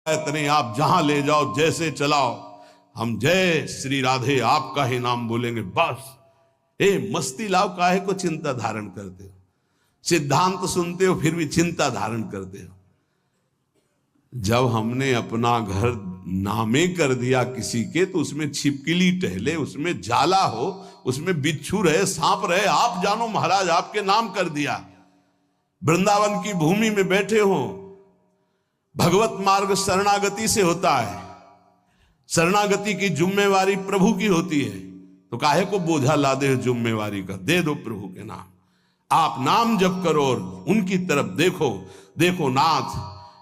इतने आप जहां ले जाओ, जैसे चलाओ, हम जय श्री राधे आपका ही नाम बोलेंगे बस। मस्ती लाओ, काहे को चिंता धारण करते हो? सिद्धांत सुनते हो फिर भी चिंता धारण करते हो। जब हमने अपना घर नामे कर दिया किसी के, तो उसमें छिपकली टहले, उसमें जाला हो, उसमें बिच्छू रहे, सांप रहे, आप जानो महाराज, आपके नाम कर दिया। वृंदावन की भूमि में बैठे हो, भगवत मार्ग शरणागति से होता है, शरणागति की जिम्मेवारी प्रभु की होती है, तो काहे को बोझा लादे हो जिम्मेवारी का? दे दो प्रभु के नाम, आप नाम जप करो और उनकी तरफ देखो। देखो नाथ,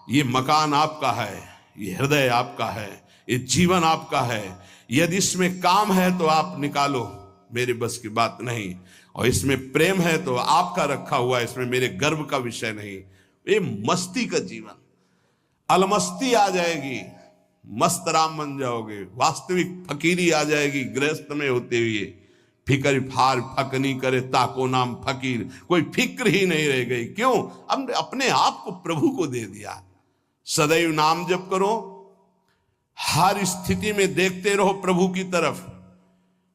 ये मकान आपका है, ये हृदय आपका है, ये जीवन आपका है, यदि इसमें काम है तो आप निकालो, मेरे बस की बात नहीं, और इसमें प्रेम है तो आपका रखा हुआ, इसमें मेरे गर्व का विषय नहीं। ये मस्ती का जीवन, अलमस्ती आ जाएगी, मस्त राम बन जाओगे, वास्तविक फकीरी आ जाएगी गृहस्थ में होते हुए। फिक्र फार फकनी करे ताको नाम फकीर, कोई फिक्र ही नहीं रह गई। क्यों? हमने अपने आप को प्रभु को दे दिया। सदैव नाम जप करो, हर स्थिति में देखते रहो प्रभु की तरफ।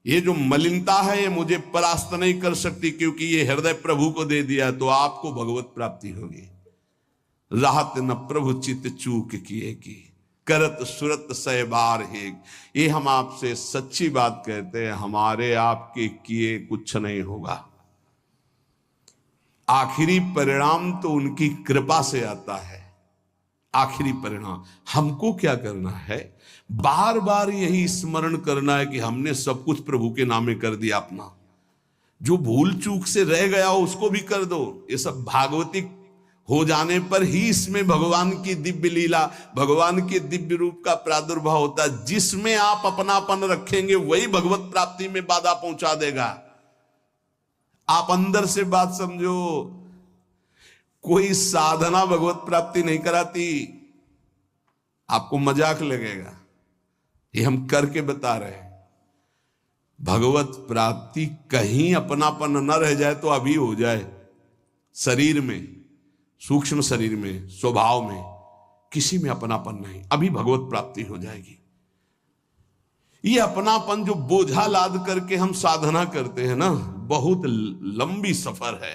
ये जो मलिनता है ये मुझे परास्त नहीं कर सकती, क्योंकि ये हृदय प्रभु को दे दिया, तो आपको भगवत प्राप्ति होगी। राहत न प्रभु चित चूक किए की, करत सुरत सै बार हेग। ये हम आपसे सच्ची बात कहते हैं, हमारे आपके किए कुछ नहीं होगा। आखिरी परिणाम तो उनकी कृपा से आता है। आखिरी परिणाम हमको क्या करना है? बार बार यही स्मरण करना है कि हमने सब कुछ प्रभु के नामे कर दिया अपना। जो भूल चूक से रह गया हो उसको भी कर दो। ये सब भागवतिक हो जाने पर ही इसमें भगवान की दिव्य लीला, भगवान के दिव्य रूप का प्रादुर्भाव होता है। जिसमें आप अपनापन रखेंगे वही भगवत प्राप्ति में बाधा पहुंचा देगा। आप अंदर से बात समझो, कोई साधना भगवत प्राप्ति नहीं कराती। आपको मजाक लगेगा, ये हम करके बता रहे हैं। भगवत प्राप्ति कहीं अपनापन न रह जाए तो अभी हो जाए। शरीर में, सूक्ष्म शरीर में, स्वभाव में, किसी में अपनापन नहीं, अभी भगवत प्राप्ति हो जाएगी। ये अपनापन जो बोझा लाद करके हम साधना करते हैं ना, बहुत लंबी सफर है।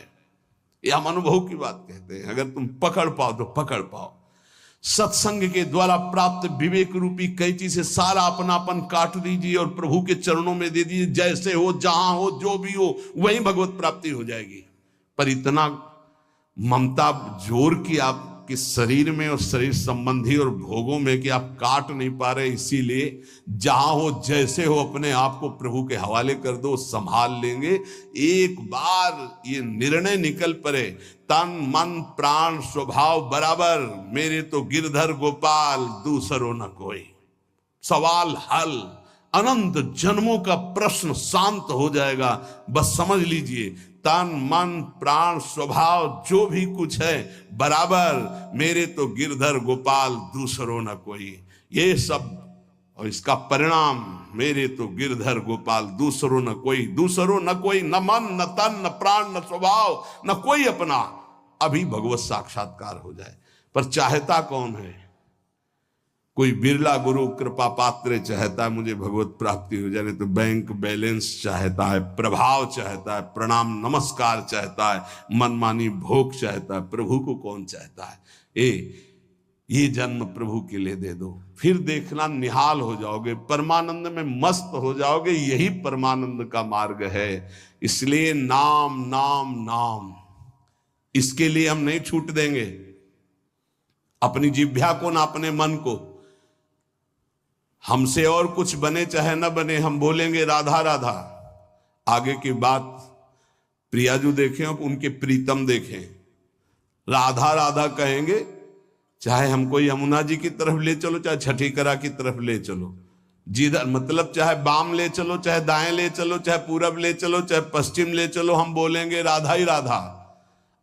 ये हम अनुभव की बात कहते हैं। अगर तुम पकड़ पाओ तो पकड़ पाओ। सत्संग के द्वारा प्राप्त विवेक रूपी कैंची से सारा अपनापन काट दीजिए और प्रभु के चरणों में दे दीजिए। जैसे हो, जहां हो, जो भी हो, वही भगवत प्राप्ति हो जाएगी। पर इतना ममता जोर की आपके शरीर में और शरीर संबंधी और भोगों में कि आप काट नहीं पा रहे, इसीलिए जहां हो, जैसे हो, अपने आप को प्रभु के हवाले कर दो, संभाल लेंगे। एक बार ये निर्णय निकल पड़े, तन मन प्राण स्वभाव बराबर, मेरे तो गिरधर गोपाल दूसरो न कोई। सवाल हल, अनंत जन्मों का प्रश्न शांत हो जाएगा। बस समझ लीजिए, तन मन प्राण स्वभाव जो भी कुछ है बराबर, मेरे तो गिरधर गोपाल दूसरो न कोई। ये सब, और इसका परिणाम, मेरे तो गिरधर गोपाल दूसरो न कोई। दूसरो न कोई, न मन न तन न प्राण न स्वभाव न कोई अपना। अभी भगवत साक्षात्कार हो जाए। पर चाहता कौन है? कोई बिरला गुरु कृपा पात्र चाहता है मुझे भगवत प्राप्ति हो जाए, तो बैंक बैलेंस चाहता है, प्रभाव चाहता है, प्रणाम नमस्कार चाहता है, मनमानी भोग चाहता है। प्रभु को कौन चाहता है? ये जन्म प्रभु के लिए दे दो, फिर देखना निहाल हो जाओगे, परमानंद में मस्त हो जाओगे। यही परमानंद का मार्ग है। इसलिए नाम नाम नाम, इसके लिए हम नहीं छूट देंगे अपनी जिह्वा को ना अपने मन को। हमसे और कुछ बने चाहे न बने, हम बोलेंगे राधा राधा। आगे की बात प्रियाजू देखें, उनके प्रीतम देखें, राधा राधा कहेंगे, चाहे हमको यमुना जी की तरफ ले चलो, चाहे छठीकरा की तरफ ले चलो, जिधर मतलब चाहे बाम ले चलो, चाहे दाएं ले चलो, चाहे पूरब ले चलो, चाहे पश्चिम ले चलो, हम बोलेंगे राधा ही राधा।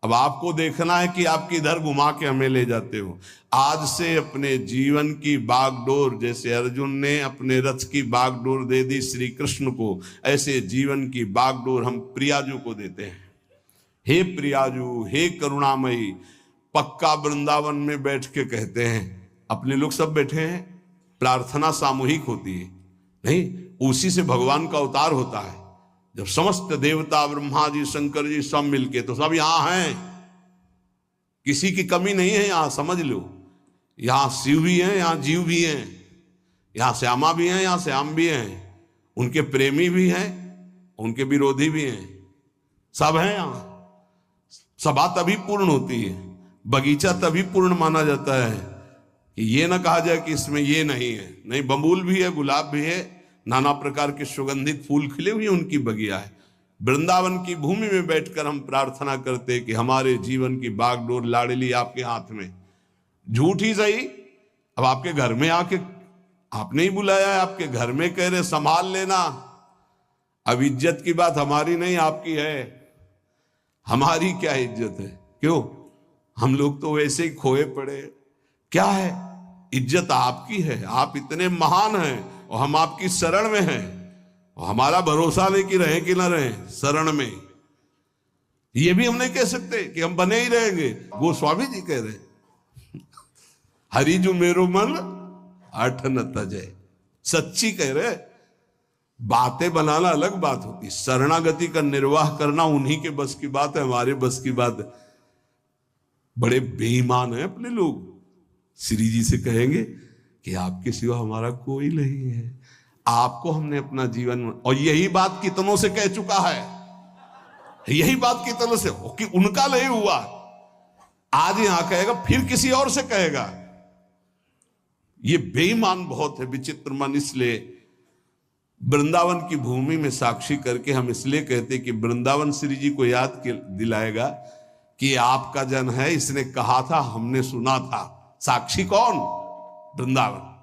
अब आपको देखना है कि आप किधर घुमा के हमें ले जाते हो। आज से अपने जीवन की बागडोर, जैसे अर्जुन ने अपने रथ की बागडोर दे दी श्री कृष्ण को, ऐसे जीवन की बागडोर हम प्रियाजू को देते हैं। हे प्रियाजू, हे करुणामयी, पक्का वृंदावन में बैठ के कहते हैं अपने लोग सब बैठे हैं, प्रार्थना सामूहिक होती है, नहीं, उसी से भगवान का अवतार होता है। जब समस्त देवता, ब्रह्मा जी, शंकर जी सब मिलके, तो सब यहां हैं, किसी की कमी नहीं है यहां, समझ लो। यहां शिव भी हैं, यहां जीव भी हैं, यहां श्यामा भी हैं, यहां श्याम भी हैं, उनके प्रेमी भी हैं, उनके विरोधी भी हैं, सब हैं यहां। सभा तभी पूर्ण होती है, बगीचा तभी पूर्ण माना जाता है कि ये ना कहा जाए कि इसमें ये नहीं है। नहीं, बबूल भी है, गुलाब भी है, नाना प्रकार के सुगंधित फूल खिले हुए उनकी बगिया है। वृंदावन की भूमि में बैठकर हम प्रार्थना करते कि हमारे जीवन की बागडोर लाडली आपके हाथ में। झूठ ही सही, अब आपके घर में आके आपने ही बुलाया है, आपके घर में कह रहे संभाल लेना। अब इज्जत की बात हमारी नहीं आपकी है। हमारी क्या इज्जत है? क्यों? हम लोग तो वैसे ही खोए पड़े। क्या है? इज्जत आपकी है, आप इतने महान हैं और हम आपकी शरण में हैं, और हमारा भरोसा नहीं कि रहे कि ना रहे शरण में। ये भी हम नहीं कह सकते कि हम बने ही रहेंगे। गोस्वामी जी कह रहे हरि जो मेरो मन अठ न तजय, सच्ची कह रहे। बातें बनाना अलग बात होती, शरणागति का निर्वाह करना उन्हीं के बस की बात है, हमारे बस की बात है। बड़े बेईमान हैं अपने लोग। श्री जी से कहेंगे कि आपके सिवा हमारा कोई नहीं है, आपको हमने अपना जीवन, और यही बात कितनों से कह चुका है, यही बात कितनों से, कि उनका नहीं हुआ, आज यहां कहेगा, फिर किसी और से कहेगा। ये बेईमान बहुत है, विचित्र मन। इसलिए वृंदावन की भूमि में साक्षी करके हम इसलिए कहते कि वृंदावन श्री जी को याद दिलाएगा कि आपका जन है, इसने कहा था, हमने सुना था। साक्षी कौन? वृंदावन।